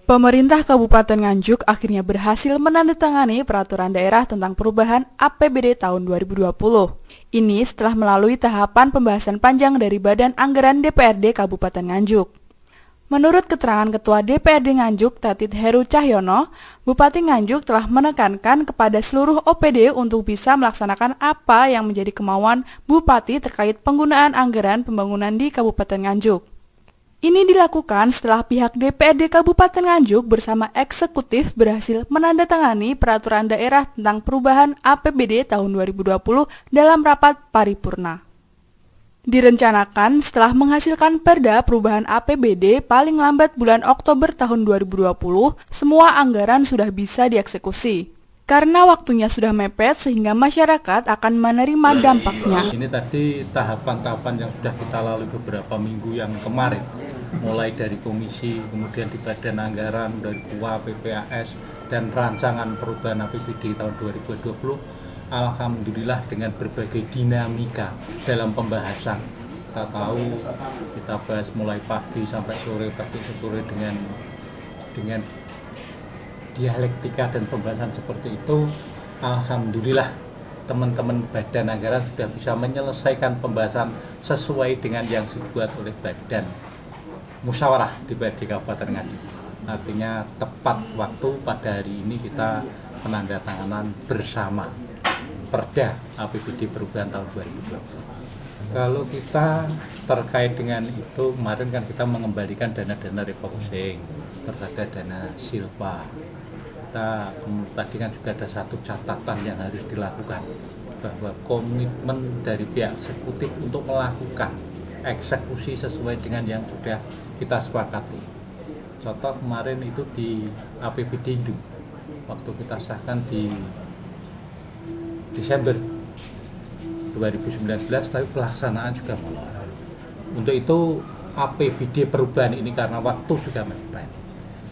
Pemerintah Kabupaten Nganjuk akhirnya berhasil menandatangani peraturan daerah tentang perubahan APBD tahun 2020. Ini setelah melalui tahapan pembahasan panjang dari Badan Anggaran DPRD Kabupaten Nganjuk. Menurut keterangan Ketua DPRD Nganjuk, Tatit Heru Cahyono, Bupati Nganjuk telah menekankan kepada seluruh OPD untuk bisa melaksanakan apa yang menjadi kemauan Bupati terkait penggunaan anggaran pembangunan di Kabupaten Nganjuk. Ini dilakukan setelah pihak DPRD Kabupaten Nganjuk bersama eksekutif berhasil menandatangani peraturan daerah tentang perubahan APBD tahun 2020 dalam rapat paripurna. Direncanakan setelah menghasilkan perda perubahan APBD paling lambat bulan Oktober tahun 2020, semua anggaran sudah bisa dieksekusi. Karena waktunya sudah mepet sehingga masyarakat akan menerima dampaknya. Ini tadi tahapan-tahapan yang sudah kita lalui beberapa minggu yang kemarin. Mulai dari komisi, kemudian di Badan Anggaran, dari KUA, PPAS, dan rancangan perubahan APBD tahun 2020. Alhamdulillah dengan berbagai dinamika dalam pembahasan. Kita tahu, kita bahas mulai pagi sampai sore dengan dialektika dan pembahasan seperti itu. Alhamdulillah teman-teman Badan Anggaran sudah bisa menyelesaikan pembahasan sesuai dengan yang dibuat oleh Badan Musyawarah DPRD Kabupaten Nganjuk. Artinya tepat waktu pada hari ini kita penandatanganan bersama Perda APBD perubahan tahun 2020. Kalau kita terkait dengan itu, kemarin kan kita mengembalikan dana-dana refocusing, terus ada dana silpa. Tadi kan juga ada satu catatan yang harus dilakukan, bahwa komitmen dari pihak eksekutif untuk melakukan eksekusi sesuai dengan yang sudah kita sepakati. Contoh kemarin itu di APBD Induk, waktu kita sahkan di Desember 2019, tapi pelaksanaan juga molor. Untuk itu APBD perubahan ini karena waktu juga mepet,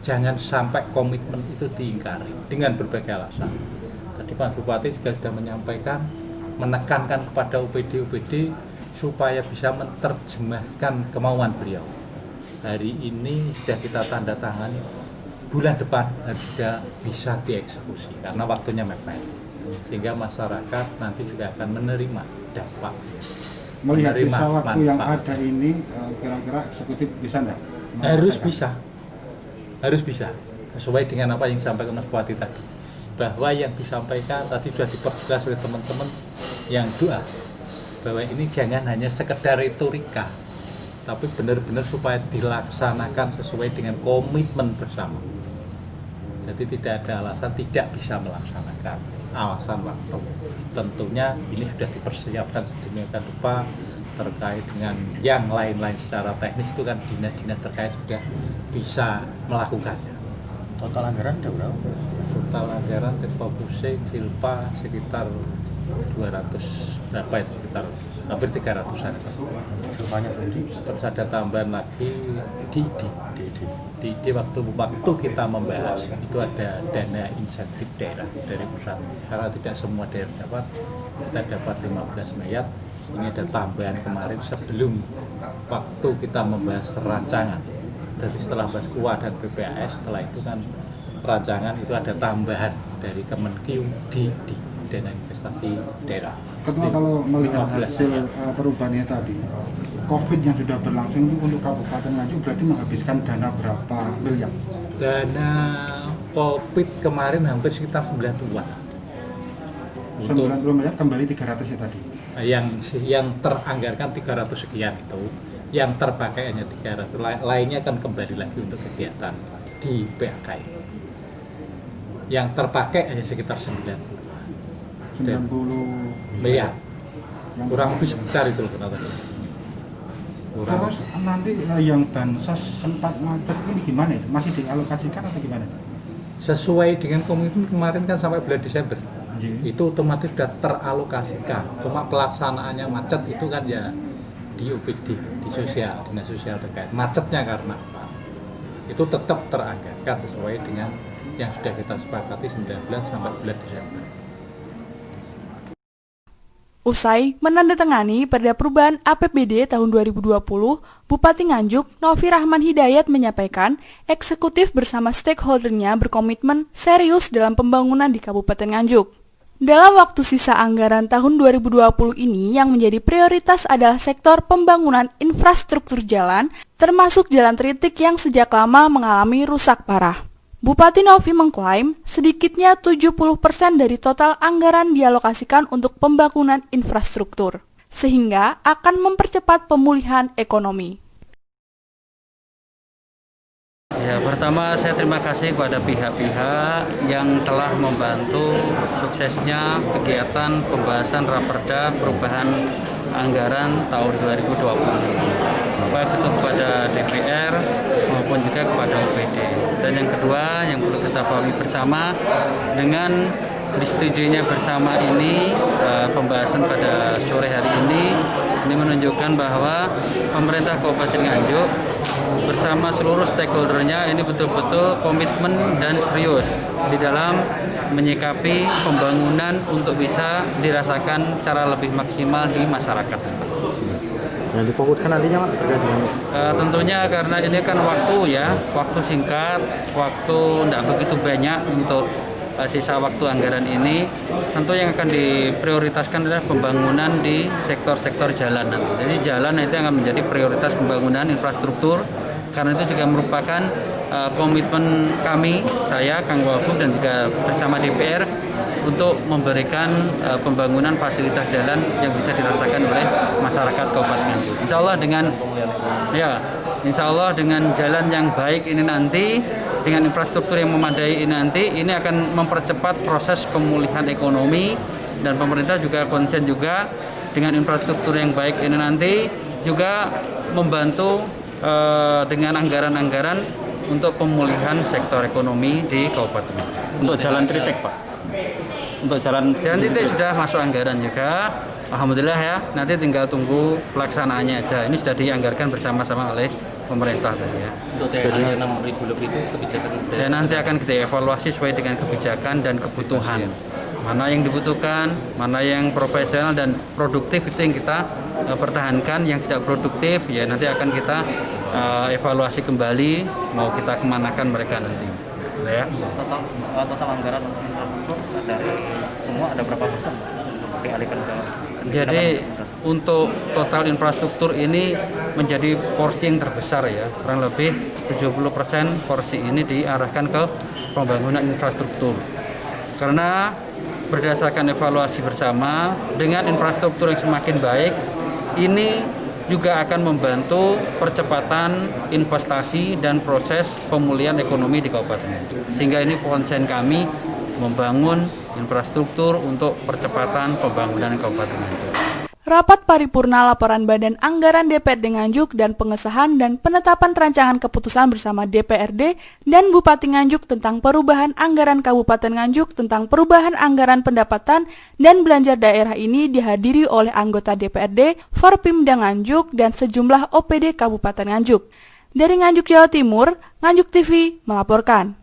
jangan sampai komitmen itu diingkari dengan berbagai alasan. Tadi Pak Bupati juga sudah menyampaikan, menekankan kepada OPD-OPD supaya bisa menerjemahkan kemauan beliau. Hari ini sudah kita tanda tangani, bulan depan harus sudah bisa dieksekusi karena waktunya mepet, sehingga masyarakat nanti juga akan menerima dampak. Melihat sisa waktu yang ada ini, kira-kira eksekutif bisa enggak? Harus bisa sesuai dengan apa yang disampaikan Mas Bupati tadi, bahwa yang disampaikan tadi sudah diperjelas oleh teman-teman yang doa, bahwa ini jangan hanya sekedar retorika, tapi benar-benar supaya dilaksanakan sesuai dengan komitmen bersama. Jadi tidak ada alasan tidak bisa melaksanakan, alasan waktu. Tentunya ini sudah dipersiapkan sedemikian rupa. Terkait dengan yang lain-lain secara teknis itu kan dinas-dinas terkait sudah bisa melakukannya. Total anggaran ada berapa? Total anggaran refocusing silpa sekitar 200 berapa itu, sekitar hampir 300-an itu. Silpanya sendiri. Terus ada tambahan lagi di waktu kita membahas itu ada dana insentif daerah dari pusat, karena tidak semua daerah dapat, kita dapat 15 miliar. Ini ada tambahan kemarin sebelum waktu kita membahas rancangan. Jadi setelah bahas KUA dan PPAS, setelah itu kan rancangan itu ada tambahan dari Kemenkeu di dana investasi daerah. Ketua, kalau melihat hasil perubahannya tadi, COVID yang sudah berlangsung itu untuk Kabupaten Nganjuk berarti menghabiskan dana berapa miliar? Dana COVID kemarin hampir sekitar 90-an. 90 miliar kembali 300 ya tadi? Yang teranggarkan 300 sekian itu, yang terpakai hanya 300, lainnya akan kembali lagi untuk kegiatan di PAK. Yang terpakai hanya sekitar 90 miliar, kurang lebih sekitar itu loh tadi. Terus nanti yang bansos sempat macet ini gimana ya? Masih dialokasikan atau gimana? Sesuai dengan komitmen kemarin kan sampai bulan Desember. Itu otomatis sudah teralokasikan. Cuma pelaksanaannya macet itu kan ya di OPD, di sosial, dinas sosial terkait. Macetnya karena apa? Itu tetap teranggarkan sesuai dengan yang sudah kita sepakati 19 sampai bulan Desember. Usai menandatangani Perda Perubahan APBD tahun 2020, Bupati Nganjuk, Novi Rahman Hidayat menyampaikan eksekutif bersama stakeholdernya berkomitmen serius dalam pembangunan di Kabupaten Nganjuk. Dalam waktu sisa anggaran tahun 2020 ini yang menjadi prioritas adalah sektor pembangunan infrastruktur jalan, termasuk jalan teritik yang sejak lama mengalami rusak parah. Bupati Novi mengklaim sedikitnya 70% dari total anggaran dialokasikan untuk pembangunan infrastruktur, sehingga akan mempercepat pemulihan ekonomi. Ya, pertama saya terima kasih kepada pihak-pihak yang telah membantu suksesnya kegiatan pembahasan Raperda Perubahan Anggaran tahun 2020, baik itu kepada DPR maupun juga kepada OPD. Dan yang kedua yang perlu kita pahami bersama, dengan disetujuinya bersama ini pembahasan pada sore hari ini menunjukkan bahwa pemerintah Kabupaten Nganjuk bersama seluruh stakeholdernya ini betul-betul komitmen dan serius di dalam menyikapi pembangunan untuk bisa dirasakan secara lebih maksimal di masyarakat. Yang difokuskan nantinya Pak terkait dengan tentunya karena ini kan waktu singkat, waktu tidak begitu banyak untuk sisa waktu anggaran ini, tentu yang akan diprioritaskan adalah pembangunan di sektor-sektor jalan. Jadi jalan itu akan menjadi prioritas pembangunan infrastruktur, karena itu juga merupakan komitmen kami, saya, Kang Wagub, dan juga bersama DPR untuk memberikan pembangunan fasilitas jalan yang bisa dirasakan oleh masyarakat Kabupaten Nganjuk. Insya Allah dengan jalan yang baik ini nanti, dengan infrastruktur yang memadai ini nanti, ini akan mempercepat proses pemulihan ekonomi, dan pemerintah juga konsen juga dengan infrastruktur yang baik ini nanti juga membantu dengan anggaran-anggaran untuk pemulihan sektor ekonomi di Kabupaten. untuk jalan tritek Pak. Untuk jalan titik sudah masuk anggaran juga, alhamdulillah ya. Nanti tinggal tunggu pelaksanaannya aja. Ini sudah dianggarkan bersama-sama oleh pemerintah tadi ya. Untuk THR 6.000 lebih itu kebijakan dan nanti akan kita evaluasi sesuai dengan kebijakan dan kebutuhan. Mana yang dibutuhkan, mana yang profesional dan produktif itu yang kita pertahankan. Yang tidak produktif ya nanti akan kita evaluasi kembali, mau kita kemanakan mereka nanti. Ya. Total anggaran infrastruktur dari semua ada berapa persen untuk dialihkan ke? Jadi untuk total infrastruktur ini menjadi porsi yang terbesar ya, kurang lebih 70% porsi ini diarahkan ke pembangunan infrastruktur. Karena berdasarkan evaluasi bersama, dengan infrastruktur yang semakin baik, ini juga akan membantu percepatan investasi dan proses pemulihan ekonomi di Kabupaten Nganjuk. Sehingga ini konsen kami membangun infrastruktur untuk percepatan pembangunan Kabupaten Nganjuk. Rapat paripurna laporan Badan Anggaran DPRD Nganjuk dan pengesahan dan penetapan rancangan keputusan bersama DPRD dan Bupati Nganjuk tentang perubahan anggaran Kabupaten Nganjuk tentang perubahan anggaran pendapatan dan belanja daerah ini dihadiri oleh anggota DPRD, Forpimda Nganjuk, dan sejumlah OPD Kabupaten Nganjuk. Dari Nganjuk, Jawa Timur, Nganjuk TV melaporkan.